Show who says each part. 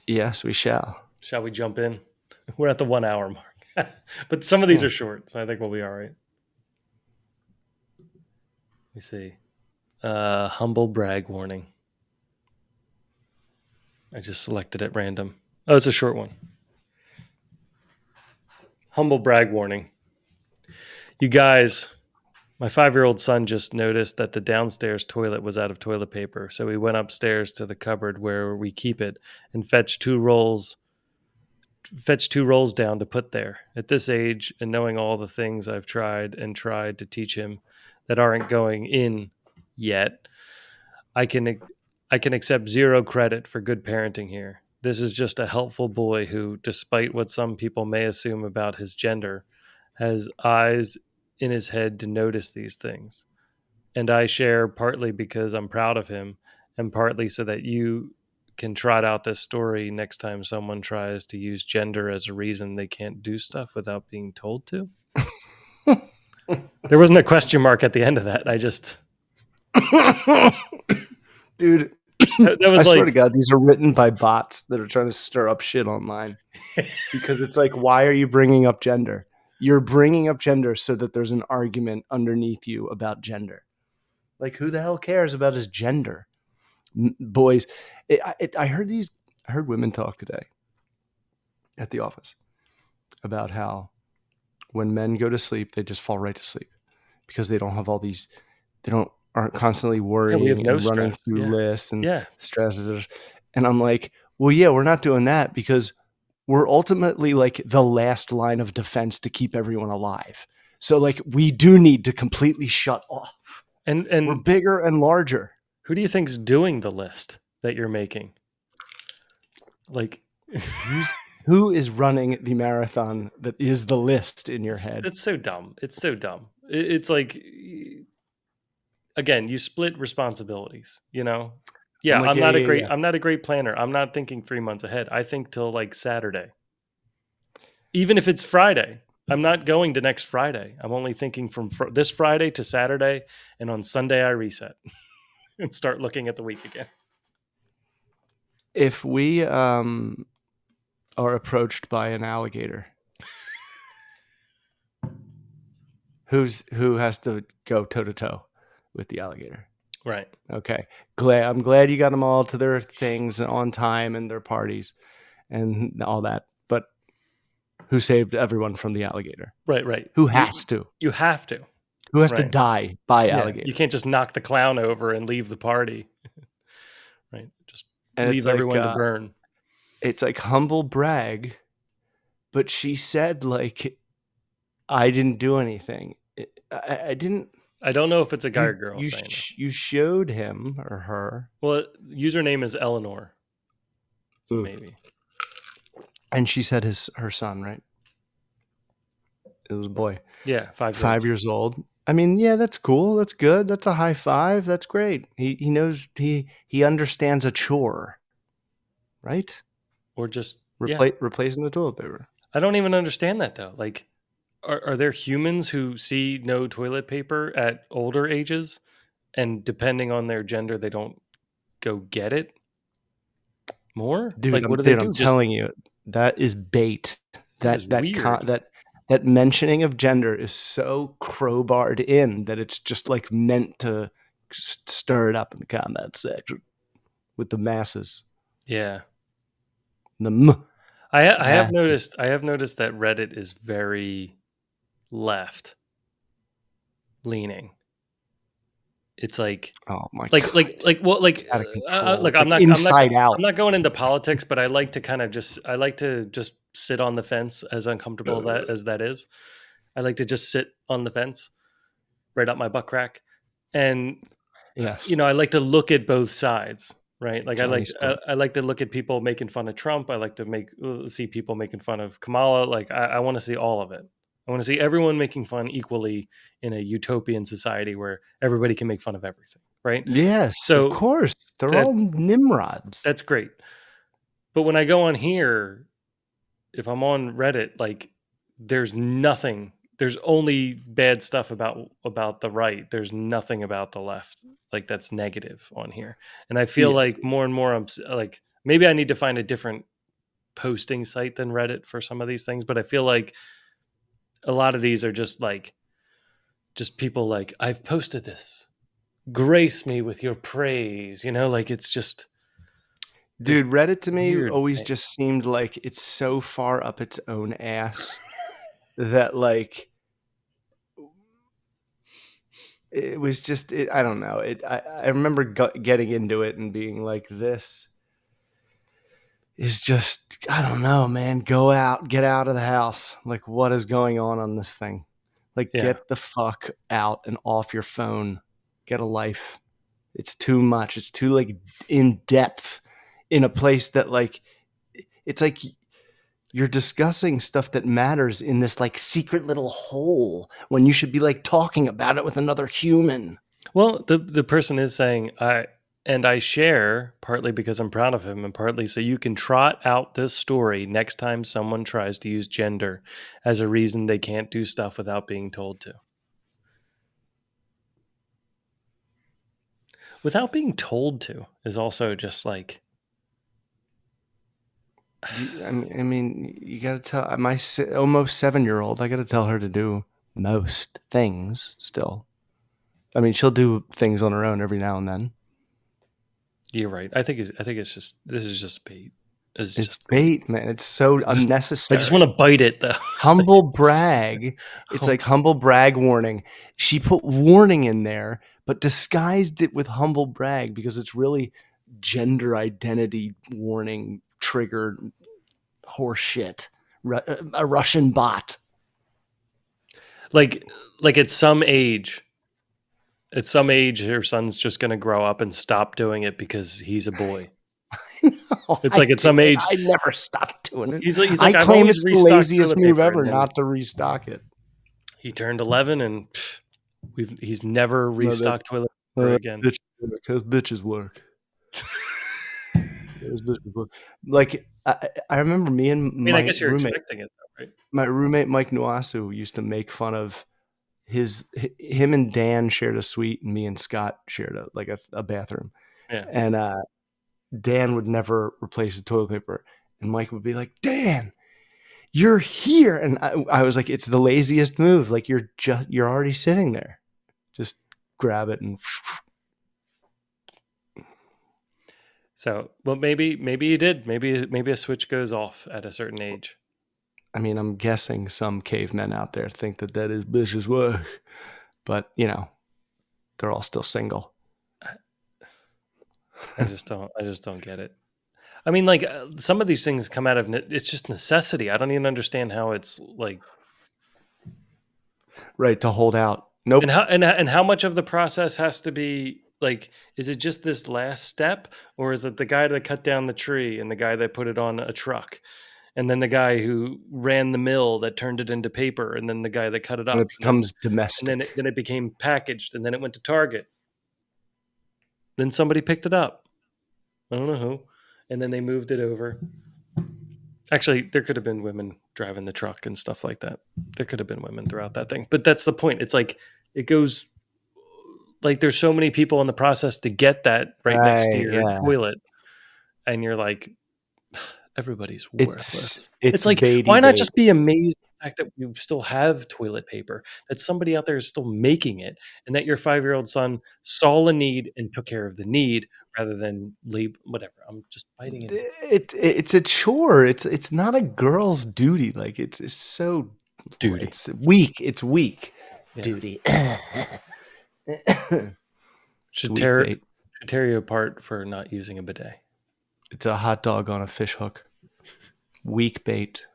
Speaker 1: Yes, we shall.
Speaker 2: Shall we jump in? We're at the 1 hour mark, but some of these
Speaker 1: Hmm.
Speaker 2: are short, so I think we'll be all right. Let me see. Humble brag warning. I just selected at random. Oh, it's a short one. Humble brag warning. You guys, my 5-year-old son just noticed that the downstairs toilet was out of toilet paper, so we went upstairs to the cupboard where we keep it and fetched 2 rolls down to put there. At this age, and knowing all the things I've tried to teach him that aren't going in yet, I can I can accept zero credit for good parenting here. This is just a helpful boy who, despite what some people may assume about his gender, has eyes in his head to notice these things. And I share partly because I'm proud of him, and partly so that you can trot out this story next time someone tries to use gender as a reason they can't do stuff without being told to. There wasn't a question mark at the end of that. I just
Speaker 1: Dude,
Speaker 2: that
Speaker 1: I
Speaker 2: was
Speaker 1: swear
Speaker 2: like
Speaker 1: to God, these are written by bots that are trying to stir up shit online. Because it's like, why are you bringing up gender? You're bringing up gender so that there's an argument underneath you about gender. Like, who the hell cares about his gender? Boys, I heard women talk today at the office about how when men go to sleep, they just fall right to sleep because they don't have all these, aren't constantly
Speaker 2: yeah, we have
Speaker 1: worrying
Speaker 2: no
Speaker 1: and running
Speaker 2: stress.
Speaker 1: through
Speaker 2: Yeah.
Speaker 1: lists and
Speaker 2: Yeah.
Speaker 1: stresses. And I'm like, well, yeah, we're not doing that because we're ultimately like the last line of defense to keep everyone alive. So like we do need to completely shut off.
Speaker 2: And
Speaker 1: We're
Speaker 2: and
Speaker 1: bigger and larger.
Speaker 2: who do you think's doing the list that you're making? Like
Speaker 1: Who is running the marathon that is the list in your head?
Speaker 2: that's so dumb. It's so dumb. It's like again, you split responsibilities, you know? Yeah,
Speaker 1: I'm like, yeah, yeah, yeah.
Speaker 2: I'm not a great planner. I'm not thinking 3 months ahead. I think till like Saturday. Even if it's Friday. I'm not going to next Friday. I'm only thinking from this Friday to Saturday, and on Sunday I reset and start looking at the week again.
Speaker 1: If we are approached by an alligator, who has to go toe to toe with the alligator?
Speaker 2: Right.
Speaker 1: Okay, I'm glad you got them all to their things on time and their parties and all that. But who saved everyone from the alligator?
Speaker 2: Right, right.
Speaker 1: Who has to?
Speaker 2: You have to.
Speaker 1: Who has to
Speaker 2: Right.
Speaker 1: die by
Speaker 2: Yeah. You
Speaker 1: alligator?
Speaker 2: can't just knock the clown over and leave the party. Right. Just
Speaker 1: And
Speaker 2: leave everyone to burn.
Speaker 1: it's like humble brag, but she said like I didn't do anything. I didn't.
Speaker 2: I don't know if it's a guy or girl saying this.
Speaker 1: You showed him or her.
Speaker 2: Well, username is Eleanor. So maybe.
Speaker 1: And she said her son, right? It was a boy.
Speaker 2: Yeah,
Speaker 1: 5 years old. I mean, yeah, that's cool. That's good. That's a high five. That's great. He knows he understands a chore, right?
Speaker 2: Or just yeah.
Speaker 1: Replacing the toilet paper.
Speaker 2: I don't even understand that though. Like, are there humans who see no toilet paper at older ages, and depending on their gender, they don't go get it more?
Speaker 1: Dude,
Speaker 2: Like, what do they
Speaker 1: I'm
Speaker 2: do? Just
Speaker 1: telling you, that is bait.
Speaker 2: that is weird.
Speaker 1: That mentioning of gender is so crowbarred in that it's just like meant to stir it up in the comment section with the masses.
Speaker 2: Yeah.
Speaker 1: The
Speaker 2: I have noticed that Reddit is very left leaning. It's like
Speaker 1: oh my god,
Speaker 2: well
Speaker 1: it's out of control.
Speaker 2: look,
Speaker 1: It's like Inside Out.
Speaker 2: I'm not going into politics, but I like to kind of I like to just sit on the fence, as uncomfortable as that is. I like to just sit on the fence right up my butt crack, and
Speaker 1: Yes,
Speaker 2: I like to look at both sides, right? Like
Speaker 1: Johnny Storm.
Speaker 2: I like to look at people making fun of Trump. I like to see people making fun of Kamala. Like I want to see all of it. I want to see everyone making fun equally in a utopian society where everybody can make fun of everything, right?
Speaker 1: Yes, of
Speaker 2: So
Speaker 1: course. They're all Nimrods.
Speaker 2: that's great. But when I go on here, if I'm on Reddit, like there's nothing. There's only bad stuff about the right. There's nothing about the left that's negative on here. And I feel
Speaker 1: Yeah.
Speaker 2: like more and more I'm like maybe I need to find a different posting site than Reddit for some of these things, but I feel like a lot of these are just people like, I've posted this, grace me with your praise, like it's just this
Speaker 1: Dude, Reddit to me
Speaker 2: weird
Speaker 1: always
Speaker 2: thing.
Speaker 1: just seemed like it's so far up its own ass that like it was just I don't know. I remember getting into it and being like, this is just, I don't know, man. Go out, get out of the house. Like, what is going on this thing? Like,
Speaker 2: Yeah.
Speaker 1: get the fuck out and off your phone. Get a life. It's too much. It's too like in depth in a place that like, it's like you're discussing stuff that matters in this like secret little hole when you should be like talking about it with another human.
Speaker 2: Well, the person is saying, I share partly because I'm proud of him, and partly so you can trot out this story next time someone tries to use gender as a reason they can't do stuff without being told to. Without being told to is also just like,
Speaker 1: I mean, you got to tell my almost 7-year-old. I got to tell her to do most things still. I mean, she'll do things on her own every now and then.
Speaker 2: you're right. I think it's just, this is just bait.
Speaker 1: It's bait, man. It's so
Speaker 2: I
Speaker 1: unnecessary.
Speaker 2: just want to bite it though.
Speaker 1: Humble brag. It's like humble brag warning. She put warning in there, but disguised it with humble brag because it's really gender identity warning triggered horseshit. A Russian bot.
Speaker 2: like at some age, her son's just going to grow up and stop doing it because he's a boy.
Speaker 1: No,
Speaker 2: It's like at some age,
Speaker 1: I never stopped doing it.
Speaker 2: he's like,
Speaker 1: I
Speaker 2: I've
Speaker 1: claim
Speaker 2: always
Speaker 1: it's the
Speaker 2: restocked
Speaker 1: laziest
Speaker 2: toilet
Speaker 1: move
Speaker 2: paper,
Speaker 1: ever
Speaker 2: and then
Speaker 1: not to restock it.
Speaker 2: he turned 11, and he's never restocked toilet paper again.
Speaker 1: Because bitches work. Like I remember me and
Speaker 2: I mean, I
Speaker 1: my
Speaker 2: guess you're
Speaker 1: roommate,
Speaker 2: expecting it, though, right?
Speaker 1: Mike Nuasu, used to make fun of him and Dan shared a suite, and me and Scott shared a bathroom.
Speaker 2: Yeah.
Speaker 1: And Dan would never replace the toilet paper, and Mike would be like, Dan, you're here. And I was like, it's the laziest move. Like, you're already sitting there. Just grab it and
Speaker 2: So, well, maybe you did. Maybe a switch goes off at a certain age.
Speaker 1: I mean, I'm guessing some cavemen out there think that is bitch's work, but they're all still single.
Speaker 2: I just don't get it. I mean, like some of these things come out of it's just necessity. I don't even understand how it's like
Speaker 1: Right, to hold out. Nope.
Speaker 2: and how much of the process has to be like, is it just this last step, or is it the guy that cut down the tree and the guy that put it on a truck, and then the guy who ran the mill that turned it into paper, and then the guy that cut it up,
Speaker 1: And it becomes domestic.
Speaker 2: and then it became packaged, and then it went to Target. Then somebody picked it up. I don't know who, and then they moved it over. Actually, there could have been women driving the truck and stuff like that. There could have been women throughout that thing. But that's the point. It's like it goes like there's so many people in the process to get that right next to your toilet. And you're like, everybody's worthless. It's like, why not just be amazed at the fact that you still have toilet paper, that somebody out there is still making it, and that your 5-year-old son saw a need and took care of the need rather than leave whatever. I'm just biting it.
Speaker 1: It's a chore. It's not a girl's duty. Like it's so
Speaker 2: Duty.
Speaker 1: It's weak. It's weak.
Speaker 2: Yeah.
Speaker 1: Duty.
Speaker 2: Should tear you apart for not using a bidet.
Speaker 1: It's a hot dog on a fish hook. Weak bait.